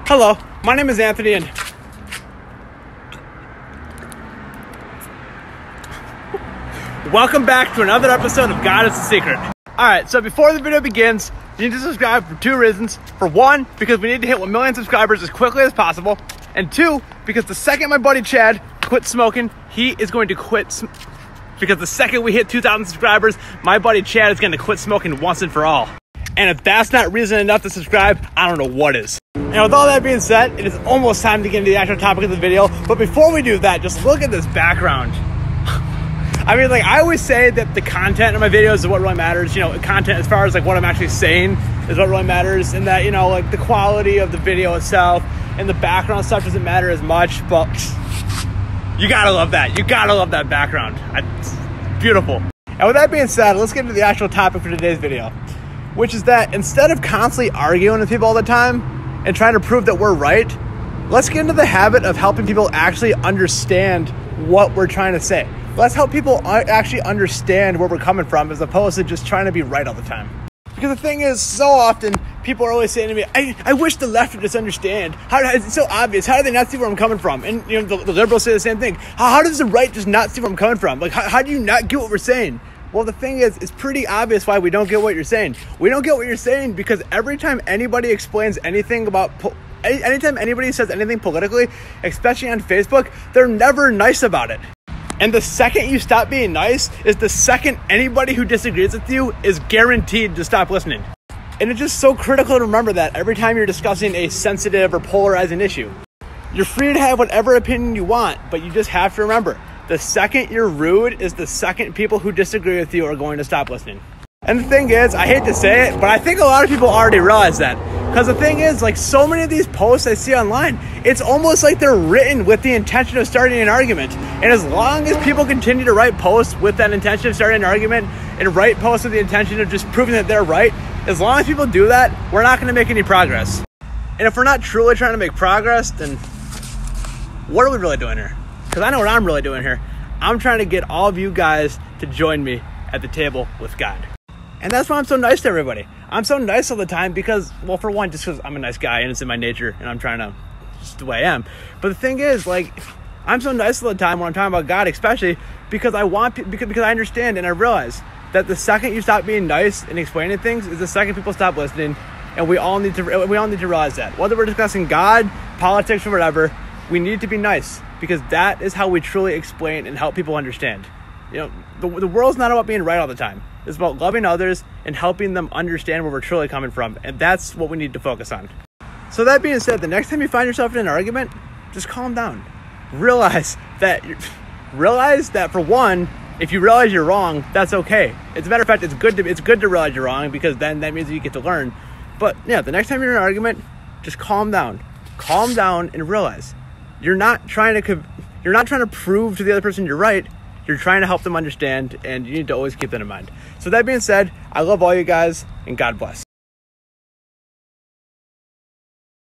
Hello, my name is Anthony and welcome back to another episode of God is the Secret. Alright, so before the video begins, you need to subscribe for two reasons. For one, because we need to hit 1 million subscribers as quickly as possible. And two, because the second my buddy Chad quits smoking, he is going to quit because the second we hit 2,000 subscribers, my buddy Chad is going to quit smoking once and for all. And if that's not reason enough to subscribe, I don't know what is. And with all that being said, it is almost time to get into the actual topic of the video. But before we do that, just look at this background. I mean, like, I always say that the content of my videos is what really matters. You know, content as far as like what I'm actually saying is what really matters. And that, you know, like the quality of the video itself and the background stuff doesn't matter as much. But you gotta love that. You gotta love that background. It's beautiful. And with that being said, let's get into the actual topic for today's video, which is that instead of constantly arguing with people all the time and trying to prove that we're right, let's get into the habit of helping people actually understand what we're trying to say. Let's help people actually understand where we're coming from as opposed to just trying to be right all the time. Because the thing is, so often people are always saying to me, I wish the left would just understand. It's so obvious. How do they not see where I'm coming from? And you know, the liberals say the same thing. How does the right just not see where I'm coming from? Like, how do you not get what we're saying? Well, the thing is, it's pretty obvious why we don't get what you're saying. We don't get what you're saying because every time anybody explains anything about, anytime anybody says anything politically, especially on Facebook, they're never nice about it. And the second you stop being nice is the second anybody who disagrees with you is guaranteed to stop listening. And it's just so critical to remember that every time you're discussing a sensitive or polarizing issue. You're free to have whatever opinion you want, but you just have to remember, the second you're rude is the second people who disagree with you are going to stop listening. And the thing is, I hate to say it, but I think a lot of people already realize that. Because the thing is, like so many of these posts I see online, it's almost like they're written with the intention of starting an argument. And as long as people continue to write posts with that intention of starting an argument and write posts with the intention of just proving that they're right, as long as people do that, we're not going to make any progress. And if we're not truly trying to make progress, then what are we really doing here? Because I know what I'm really doing here. I'm trying to get all of you guys to join me at the table with God. And that's why I'm so nice to everybody. I'm so nice all the time because, well, for one, just because I'm a nice guy and it's in my nature and I'm trying to, just the way I am. But the thing is, like, I'm so nice all the time when I'm talking about God, especially because because I understand and I realize that the second you stop being nice and explaining things is the second people stop listening. And we all need to realize that. Whether we're discussing God, politics, or whatever, we need to be nice because that is how we truly explain and help people understand. You know, the world's not about being right all the time. It's about loving others and helping them understand where we're truly coming from. And that's what we need to focus on. So that being said, the next time you find yourself in an argument, just calm down. Realize that for one, if you realize you're wrong, that's okay. As a matter of fact, it's good to realize you're wrong because then that means you get to learn. But yeah, the next time you're in an argument, just calm down. Calm down and realize you're not trying to prove to the other person you're right. You're trying to help them understand, and you need to always keep that in mind. So that being said, I love all you guys, and God bless.